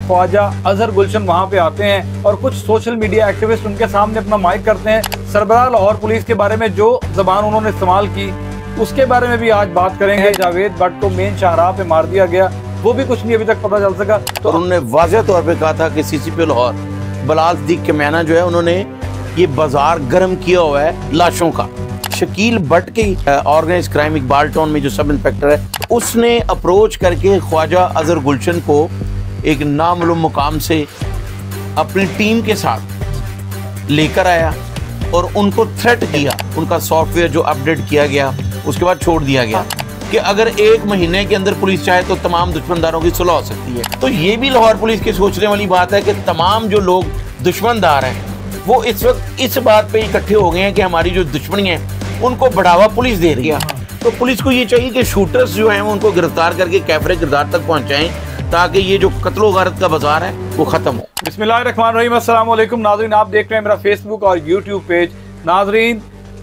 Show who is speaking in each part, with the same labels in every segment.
Speaker 1: ख्वाजा अजहर गुलशन वहाँ पे आते हैं और कुछ सोशल मीडिया एक्टिविस्ट उनके सामने अपना माइक करते हैं। सरबराह लाहौर पुलिस के बारे में जो जबान उन्होंने इस्तेमाल की उसके बारे में भी आज बात करेंगे। जावेद भट्ट को मेन शाहराह पे मार दिया गया, वो भी कुछ नहीं अभी तक पता चल सका।
Speaker 2: तो उन्होंने वाज़ेह तौर पे कहा था कि CCP लाहौर बलाल सिद्दीक के मैना जो है उन्होंने ये बाजार गर्म किया हुआ है लाशों का। शकील भट्ट की ऑर्गेनाइज क्राइम इकबाल टाउन में जो सब इंस्पेक्टर है उसने अप्रोच करके ख्वाजा अजहर गुलशन को एक नामालूम मुकाम से अपनी टीम के साथ लेकर आया और उनको थ्रेट किया। उनका सॉफ्टवेयर जो अपडेट किया गया उसके बाद छोड़ दिया गया कि अगर 1 महीने के अंदर पुलिस चाहे तो तमाम दुश्मनदारों की सुलह हो सकती है। तो ये भी लाहौर पुलिस के सोचने वाली बात है कि तमाम जो लोग दुश्मनदार हैं वो इस वक्त इस बात पे इकट्ठे हो गए हैं कि हमारी जो दुश्मनी है उनको बढ़ावा पुलिस दे रही है। तो पुलिस को ये चाहिए कि शूटर्स जो हैं उनको गिरफ्तार करके कैफरे किरदार तक पहुंचाएं ताकि ये जो कत्लो गारत का बाजार है वो खत्म हो।
Speaker 1: बिस्मिल्लाहिर्रहमानिर्रहीम, अस्सलाम वालेकुम नाज़रीन, आप देख रहे हैं मेरा फेसबुक और यूट्यूब पेज। नाज़रीन,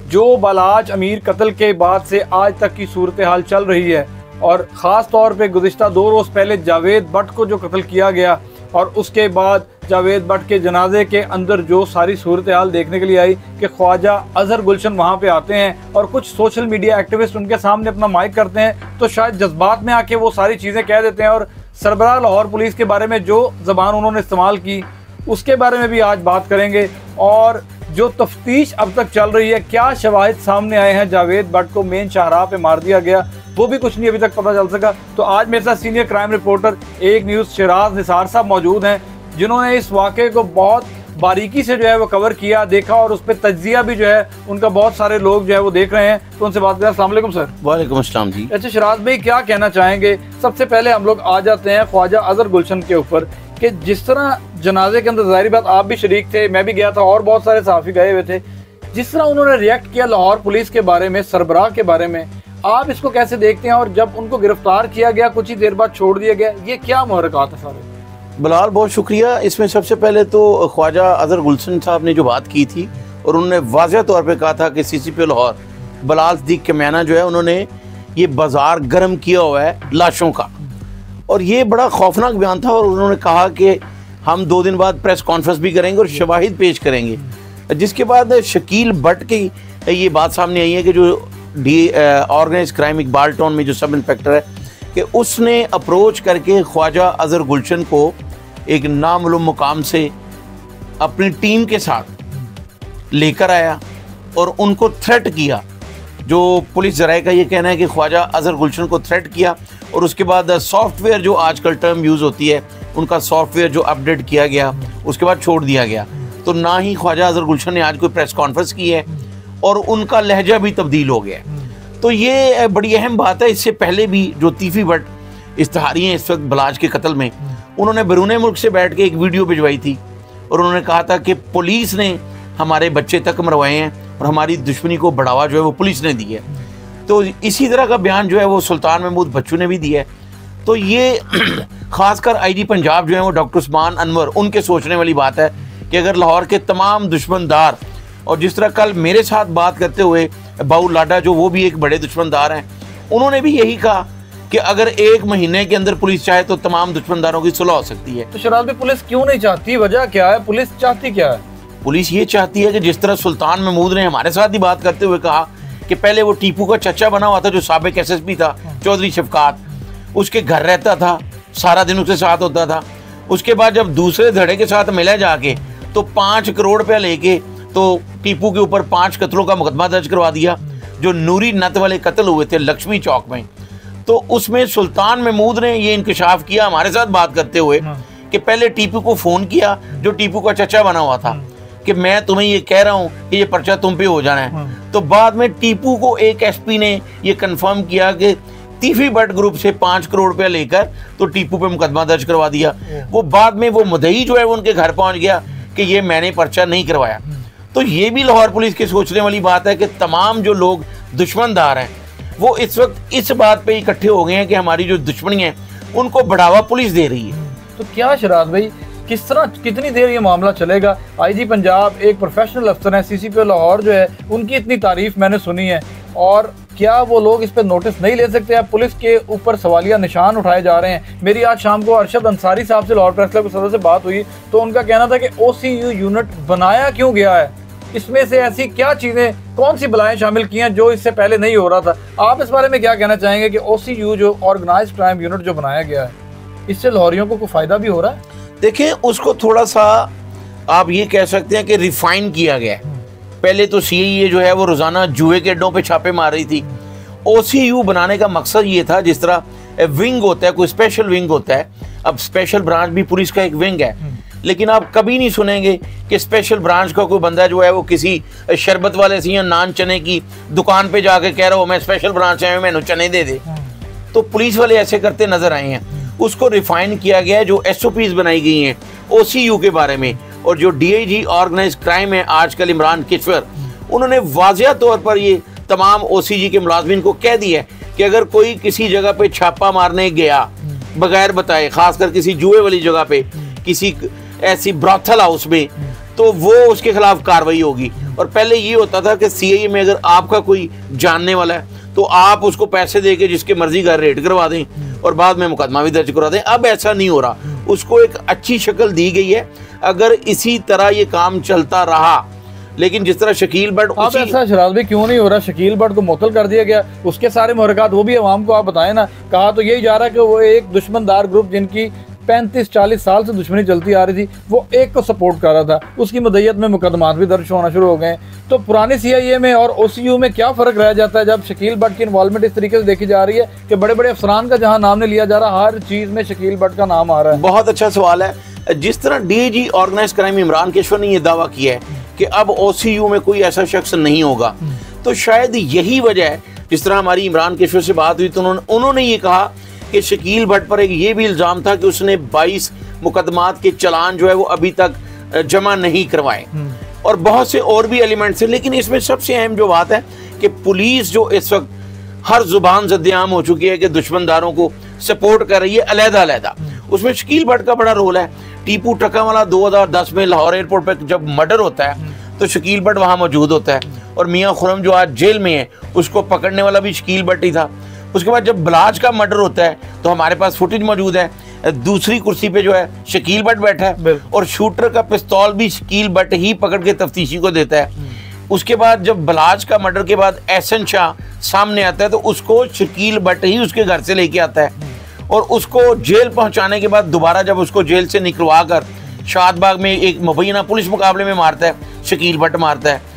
Speaker 1: जो बालाज अमीर कत्ल के बाद से आज तक की सूरत हाल चल रही है और ख़ास तौर पे गुज़िश्ता 2 रोज़ पहले जावेद भट्ट को जो कत्ल किया गया और उसके बाद जावेद भट्ट के जनाजे के अंदर जो सारी सूरत हाल देखने के लिए आई कि ख्वाजा अजहर गुलशन वहाँ पे आते हैं और कुछ सोशल मीडिया एक्टिविस्ट उनके सामने अपना माइक करते हैं, तो शायद जज्बात में आके वो सारी चीज़ें कह देते हैं। और सरबराह लाहौर पुलिस के बारे में जो ज़बान उन्होंने इस्तेमाल की उसके बारे में भी आज बात करेंगे। और जो तफ्तीश अब तक चल रही है, क्या शवाहिद सामने आए हैं, जावेद भट्ट को मेन शाहराह पे मार दिया गया, वो भी कुछ नहीं अभी तक पता चल सका। तो आज मेरे साथ सीनियर क्राइम रिपोर्टर एक न्यूज़ शिराज निसार साहब मौजूद हैं जिन्होंने इस वाक़े को बहुत बारीकी से जो है वो कवर किया, देखा और उस पर तज्जिया भी जो है उनका बहुत सारे लोग जो है वो देख रहे हैं। तो उनसे बात करें। अस्सलाम वालेकुम सर।
Speaker 2: वालेकुम अस्सलाम जी।
Speaker 1: अच्छा शिराज भाई, क्या कहना चाहेंगे? सबसे पहले हम लोग आ जाते हैं ख्वाजा अजहर गुलशन के ऊपर कि जिस तरह जनाजे के अंदर, ज़ाहिर बात आप भी शरीक थे, मैं भी गया था और बहुत सारे सहाफ़ी गए हुए थे, जिस तरह उन्होंने रिएक्ट किया लाहौर पुलिस के बारे में, सरबराह के बारे में, आप इसको कैसे देखते हैं? और जब उनको गिरफ्तार किया गया कुछ ही देर बाद छोड़ दिया गया, ये क्या मुहर्रकात है सारे?
Speaker 2: बिलाल, बहुत शुक्रिया। इसमें सबसे पहले तो ख्वाजा अजहर गुलशन साहब ने जो बात की थी और उन्होंने वाज़ेह तौर पे कहा था कि CCP लाहौर बलाल सिद्दीक के मैना जो है उन्होंने ये बाजार गर्म किया हुआ है लाशों का, और ये बड़ा खौफनाक बयान था। और उन्होंने कहा कि हम 2 दिन बाद प्रेस कॉन्फ्रेंस भी करेंगे और शवाहिद पेश करेंगे। जिसके बाद शकील भट्ट की ये बात सामने आई है कि जो ऑर्गेनाइज क्राइम इकबाल टाउन में जो सब इंस्पेक्टर है कि उसने अप्रोच करके ख्वाजा अजहर गुलशन को एक नामालूम मुकाम से अपनी टीम के साथ लेकर आया और उनको थ्रेट किया। जो पुलिस ज़राए का ये कहना है कि ख्वाजा अजहर गुलशन को थ्रेट किया और उसके बाद सॉफ्टवेयर जो आजकल टर्म यूज़ होती है उनका सॉफ्टवेयर जो अपडेट किया गया उसके बाद छोड़ दिया गया। तो ना ही ख्वाजा अजहर गुलशन ने आज कोई प्रेस कॉन्फ्रेंस की है और उनका लहजा भी तब्दील हो गया है। तो ये बड़ी अहम बात है। इससे पहले भी जो तीफी भट्ट इश्तहारी हैं इस वक्त बलाज के कत्ल में, उन्होंने बैरून मुल्क से बैठ के एक वीडियो भिजवाई थी और उन्होंने कहा था कि पुलिस ने हमारे बच्चे तक मरवाए हैं और हमारी दुश्मनी को बढ़ावा जो है वो पुलिस ने दी है। तो इसी तरह का बयान जो है वो सुल्तान महमूद बच्चू ने भी दिया है। तो ये खासकर IG पंजाब जो है वो डॉक्टर उस्मान अनवर, उनके सोचने वाली बात है कि अगर लाहौर के तमाम दुश्मनदार, और जिस तरह कल मेरे साथ बात करते हुए बाऊ लाडा जो वो भी एक बड़े दुश्मनदार हैं, उन्होंने भी यही कहा कि अगर 1 महीने के अंदर पुलिस चाहे तो तमाम दुश्मनदारों की सुलह हो सकती है।
Speaker 1: तो शराब में पुलिस क्यों नहीं चाहती? वजह क्या है? पुलिस चाहती क्या है?
Speaker 2: पुलिस ये चाहती है कि जिस तरह सुल्तान महमूद ने हमारे साथ ही बात करते हुए कहा कि पहले वो टीपू का चचा बना हुआ था जो साबिक SSP था, चौधरी शफकात, उसके घर रहता था, सारा दिन उसके साथ होता था। उसके बाद जब दूसरे धड़े के साथ मिला जाके तो 5 करोड़ रुपया लेके तो टीपू के ऊपर 5 कत्लों का मुकदमा दर्ज करवा दिया। जो नूरी नत वाले कत्ल हुए थे लक्ष्मी चौक में, तो उसमें सुल्तान महमूद ने ये इंकशाफ किया हमारे साथ बात करते हुए कि पहले टीपू को फ़ोन किया जो टीपू का चचा बना हुआ था कि मैं तुम्हें ये कह रहा हूँ कि ये पर्चा तुम पे हो जाना है। तो बाद में टीपू को एक SP ने ये कंफर्म किया कि तीफी भट्ट ग्रुप से 5 करोड़ रुपया लेकर तो टीपू पे मुकदमा दर्ज करवा दिया। वो बाद में वो मुद्दई जो है वो उनके घर पहुंच गया कि ये मैंने पर्चा नहीं करवाया। तो ये भी लाहौर पुलिस के सोचने वाली बात है कि तमाम जो लोग दुश्मनदार हैं वो इस वक्त इस बात पे इकट्ठे हो गए हैं कि हमारी जो दुश्मनी है उनको बढ़ावा पुलिस दे रही है।
Speaker 1: तो क्या शराद भाई, किस तरह कितनी देर ये मामला चलेगा? IG पंजाब एक प्रोफेशनल अफसर है, CCP लाहौर जो है उनकी इतनी तारीफ मैंने सुनी है और क्या वो लोग इस पर नोटिस नहीं ले सकते? अब पुलिस के ऊपर सवालिया निशान उठाए जा रहे हैं। मेरी आज शाम को अरशद अंसारी साहब से लाहौर प्रेस क्लब के सदर से बात हुई तो उनका कहना था कि OCU यूनिट बनाया क्यों गया है, इसमें से ऐसी क्या चीजें, कौन सी बलाएं शामिल की हैं जो इससे पहले नहीं हो रहा था? आप इस बारे में क्या कहना चाहेंगे कि OCU जो ऑर्गेनाइज्ड क्राइम यूनिट जो बनाया गया है, इससे लाहौरियों को कोई फायदा भी हो रहा है?
Speaker 2: देखिए, उसको थोड़ा सा आप ये कह सकते हैं कि रिफाइन किया गया है। पहले तो CIA जो है वो रोजाना जुए के अड्डों पे छापे मार रही थी। OCU बनाने का मकसद ये था, जिस तरह विंग होता है, कोई स्पेशल विंग होता है, अब स्पेशल ब्रांच भी पुलिस का एक विंग है, लेकिन आप कभी नहीं सुनेंगे कि स्पेशल ब्रांच का कोई बंदा जो है वो किसी शरबत वाले से या नान चने की दुकान पे जाके कह रहा हो मैं स्पेशल ब्रांच है, मैंने चने दे दे। तो पुलिस वाले ऐसे करते नजर आए हैं। उसको रिफाइन किया गया है, जो SOPs बनाई गई हैं OCU के बारे में, और जो DIG ऑर्गेनाइज क्राइम है आजकल इमरान किश्वर, उन्होंने वाज़िया तौर पर ये तमाम OCG के मुलाजमीन को कह दिया है कि अगर कोई किसी जगह पे छापा मारने गया बगैर बताए, खासकर किसी जुए वाली जगह पे, किसी ऐसी ब्रॉथल हाउस में, तो वो उसके खिलाफ कार्रवाई होगी। और पहले ये होता था कि CIA में अगर आपका कोई जानने वाला है तो आप उसको पैसे दे के जिसके मर्जी का रेड करवा दें और बाद में मुकदमा भी दर्ज करवा दें। अब ऐसा नहीं हो रहा, उसको एक अच्छी शक्ल दी गई है। अगर इसी तरह ये काम चलता रहा, लेकिन जिस तरह शकील बट
Speaker 1: अब ऐसा शराज भी क्यों नहीं हो रहा? शकील बट को मुअत्तल कर दिया गया, उसके सारे मुहर्रकात वो भी अवाम को आप बताएं ना। कहा तो यही जा रहा है कि वो एक दुश्मनदार ग्रुप जिनकी 35-40 साल से दुश्मनी चलती आ रही थी, वो एक को सपोर्ट कर रहा था, उसकी मदयत में मुकदमात भी दर्ज होना शुरू हो गए। तो पुरानी CIA में और OCU में क्या फ़र्क रह जाता है जब शकील बट की इन्वॉल्वमेंट इस तरीके से देखी जा रही है कि बड़े बड़े अफसरान का जहां नाम नहीं लिया जा रहा, हर चीज़ में शकील बट का नाम आ रहा है?
Speaker 2: बहुत अच्छा सवाल है। जिस तरह DIG organise crime Imran Kishwar ने यह दावा किया है कि अब OCU में कोई ऐसा शख्स नहीं होगा, तो शायद यही वजह है। जिस तरह हमारी इमरान किश्वर से बात हुई तो उन्होंने ये कहा कि शकील भट्ट पर एक ये भी इल्ज़ाम था कि उसने 22 मुकदमात के चालान जो है वो अभी तक जमा नहीं करवाए, और बहुत से और भी एलिमेंट्स हैं। लेकिन इसमें सबसे अहम जो बात है कि पुलिस जो इस वक्त हर जुबान ज़द्द-ए-आम हो चुकी है कि दुश्मनदारों को सपोर्ट कर रही है अलग-अलग, उसमें शकील भट्ट का बड़ा रोल है। टीपू टक्कावाला 2010 में लाहौर एयरपोर्ट पर जब मर्डर होता है तो शकील भट्ट वहाँ मौजूद होता है, और मियाँ खुरम जो आज जेल में है उसको पकड़ने वाला भी शकील भट्ट ही था। उसके बाद जब बलाज का मर्डर होता है तो हमारे पास फुटेज मौजूद है, दूसरी कुर्सी पे जो है शकील भट्ट बैठा है, और शूटर का पिस्तौल भी शकील भट्ट ही पकड़ के तफ्तीशी को देता है। उसके बाद जब बलाज का मर्डर के बाद एहसन शाह सामने आता है तो उसको शकील भट्ट ही उसके घर से लेके आता है, और उसको जेल पहुंचाने के बाद दोबारा जब उसको जेल से निकलवा कर शादबाग में एक मुबैना पुलिस मुकाबले में मारता है, शकील भट्ट मारता है।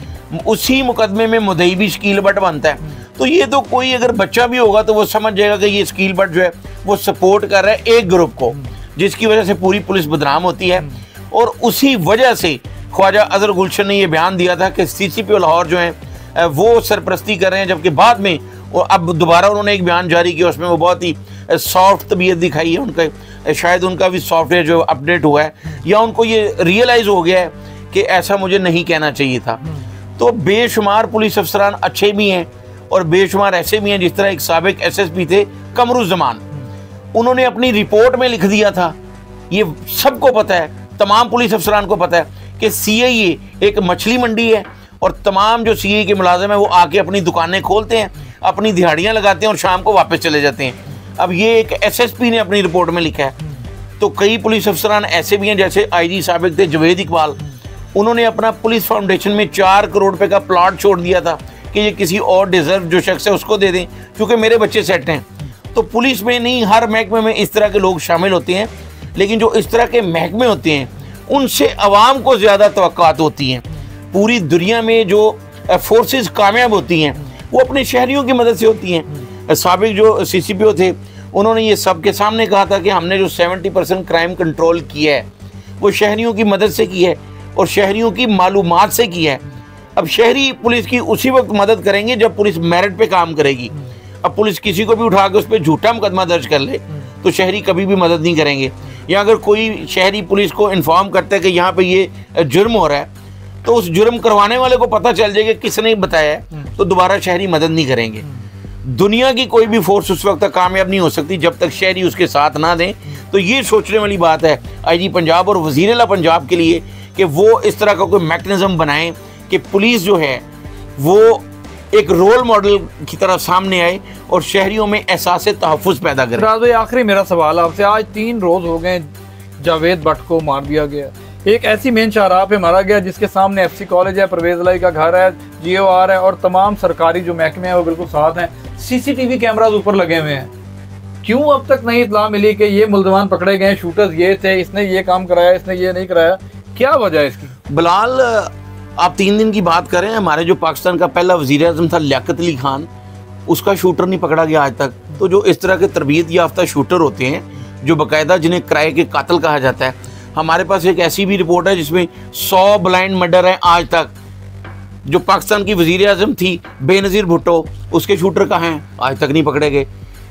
Speaker 2: उसी मुकदमे में मुद्दई भी शकील भट्ट बनता है। तो ये तो कोई अगर बच्चा भी होगा तो वो समझ जाएगा कि ये शकील भट्ट जो है वो सपोर्ट कर रहा है एक ग्रुप को, जिसकी वजह से पूरी पुलिस बदनाम होती है। और उसी वजह से ख्वाजा अजहर गुलशन ने ये बयान दिया था कि CCP लाहौर जो है वो सरपरस्ती कर रहे हैं, जबकि बाद में अब दोबारा उन्होंने एक बयान जारी किया, उसमें वो बहुत ही सॉफ्ट तबीयत दिखाई है उनका। शायद उनका भी सॉफ्टवेयर जो अपडेट हुआ है, या उनको ये रियलाइज़ हो गया है कि ऐसा मुझे नहीं कहना चाहिए था। तो बेशुमार पुलिस अफसरान अच्छे भी हैं और बेशुमार ऐसे भी हैं, जिस तरह एक साबिक SSP थे कमरुज़्ज़मान, उन्होंने अपनी रिपोर्ट में लिख दिया था, ये सबको पता है, तमाम पुलिस अफसरान को पता है कि CIA एक मछली मंडी है, और तमाम जो CIA के मुलाजिम है वो आके अपनी दुकानें खोलते हैं, अपनी दिहाड़ियाँ लगाते हैं और शाम को वापस चले जाते हैं। अब ये एक SSP ने अपनी रिपोर्ट में लिखा है। तो कई पुलिस अफसरान ऐसे भी हैं, जैसे IG साबिक थे जवेद इकबाल, उन्होंने अपना पुलिस फाउंडेशन में 4 करोड़ रुपए का प्लॉट छोड़ दिया था कि ये किसी और डिजर्व जो शख्स है उसको दे दें क्योंकि मेरे बच्चे सेट हैं। तो पुलिस में नहीं, हर महकमे में इस तरह के लोग शामिल होते हैं, लेकिन जो इस तरह के महकमे होते हैं उनसे अवाम को ज़्यादा तवक्कुआत होती हैं। पूरी दुनिया में जो फोर्सेस कामयाब होती हैं वो अपने शहरियों की मदद से होती हैं। साबिक जो CCPO थे उन्होंने ये सबके सामने कहा था कि हमने जो 70% क्राइम कंट्रोल किया है वो शहरियों की मदद से की है और शहरियों की मालूमात से की है। अब शहरी पुलिस की उसी वक्त मदद करेंगे जब पुलिस मेरिट पे काम करेगी। अब पुलिस किसी को भी उठा के उस पर झूठा मुकदमा दर्ज कर ले तो शहरी कभी भी मदद नहीं करेंगे। या अगर कोई शहरी पुलिस को इन्फॉर्म करता है कि यहाँ पे ये जुर्म हो रहा है तो उस जुर्म करवाने वाले को पता चल जाएगा किसने बताया है, तो दोबारा शहरी मदद नहीं करेंगे। दुनिया की कोई भी फोर्स उस वक्त तक कामयाब नहीं हो सकती जब तक शहरी उसके साथ ना दें। तो ये सोचने वाली बात है IG पंजाब और वज़ीर आला पंजाब के लिए कि वो इस तरह का कोई मैकेनिज्म बनाएं कि पुलिस जो है वो एक रोल मॉडल की तरह सामने आए और शहरियों में एहसास तहफ़्फ़ुज़ पैदा करें।
Speaker 1: सिराज भाई, आखिरी मेरा सवाल आपसे, आज 3 रोज हो गए जावेद भट्ट को मार दिया गया। एक ऐसी मेन शाहराह पे मारा गया जिसके सामने FC कॉलेज है, परवेज लाई का घर है, GOR है और तमाम सरकारी जो महकमे हैं वो बिल्कुल साथ हैं। CCTV कैमराज ऊपर लगे हुए हैं। क्यों अब तक नहीं इत्तला मिली कि ये मुल्ज़मान पकड़े गए, शूटर्स ये थे, इसने ये काम कराया, इसने ये नहीं कराया? क्या वजह है इसकी?
Speaker 2: बिलाल, आप 3 दिन की बात करें, हमारे जो पाकिस्तान का पहला वज़ीर-ए-आज़म था लियाकत अली खान, उसका शूटर नहीं पकड़ा गया आज तक। तो जो इस तरह के तरबियत याफ्ता शूटर होते हैं, जो बाकायदा जिन्हें किराए के कातिल कहा जाता है, हमारे पास एक ऐसी भी रिपोर्ट है जिसमें 100 ब्लाइंड मर्डर है आज तक। जो पाकिस्तान की वज़ीर-ए-आज़म थी बेनज़ीर भुट्टो, उसके शूटर कहाँ हैं? आज तक नहीं पकड़े गए।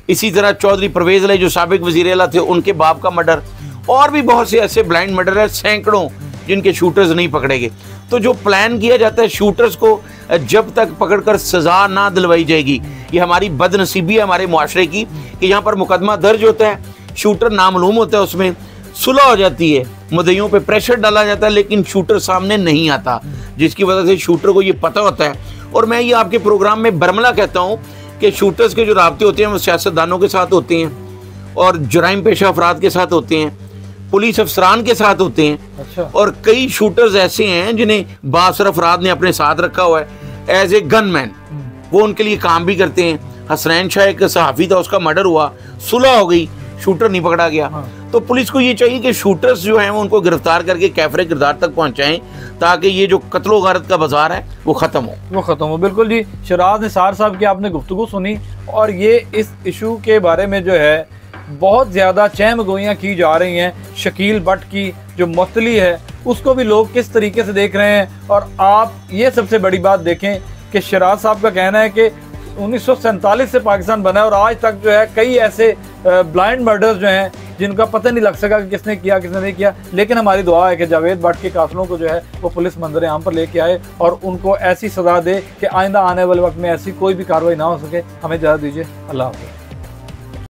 Speaker 2: इसी तरह चौधरी परवेज लाई जो साबिक वज़ीर आला थे, उनके बाप का मर्डर, और भी बहुत से ऐसे ब्लाइंड मर्डर है सैकड़ों, जिनके शूटर्स नहीं पकड़े गए। तो जो प्लान किया जाता है शूटर्स को जब तक पकड़कर सज़ा ना दिलवाई जाएगी, ये हमारी बदनसीबी है हमारे मुआशरे की कि यहाँ पर मुकदमा दर्ज होता है, शूटर नामालूम होता है, उसमें सुलह हो जाती है, मुद्दइयों पे प्रेशर डाला जाता है, लेकिन शूटर सामने नहीं आता, जिसकी वजह से शूटर को ये पता होता है। और मैं ये आपके प्रोग्राम में बरमला कहता हूँ कि शूटर्स के जो राब्ते होते हैं वो सियासतदानों के साथ होते हैं और जुराइम पेशा अफराद के साथ होते हैं, पुलिस अफसरान के साथ होते हैं।
Speaker 1: अच्छा।
Speaker 2: और कई शूटर्स ऐसे हैं जिन्हें बासर अफराद ने अपने साथ रखा हुआ है एज ए गनमैन, वो उनके लिए काम भी करते हैं। हसनैन शाह एक सहाफ़ी था, उसका मर्डर हुआ, सुलह हो गई, शूटर नहीं पकड़ा गया।
Speaker 1: हाँ।
Speaker 2: तो पुलिस को ये चाहिए कि शूटर्स जो हैं वो उनको गिरफ्तार करके कैफरे किरदार तक पहुंचाएं, ताकि ये जो कत्लो गारत का बाजार है वो ख़त्म हो।
Speaker 1: बिल्कुल जी। शराज निसार साहब की आपने गुफ्तगू सुनी और ये इस इशू के बारे में जो है बहुत ज़्यादा चहमगोइयाँ की जा रही हैं। शकील भट्ट की जो मुअत्तली है उसको भी लोग किस तरीके से देख रहे हैं। और आप ये सबसे बड़ी बात देखें कि शराज साहब का कहना है कि 1947 से पाकिस्तान बना है और आज तक जो है कई ऐसे ब्लाइंड मर्डर्स जो हैं जिनका पता नहीं लग सका कि किसने किया किसने नहीं किया। लेकिन हमारी दुआ है कि जावेद भट्ट के कातलों को जो है वो पुलिस मंजर आम पर लेके आए और उनको ऐसी सज़ा दे कि आइंदा आने वाले वक्त में ऐसी कोई भी कार्रवाई ना हो सके। हमें इजाज़त दीजिए। अल्लाह हाफ़िज़।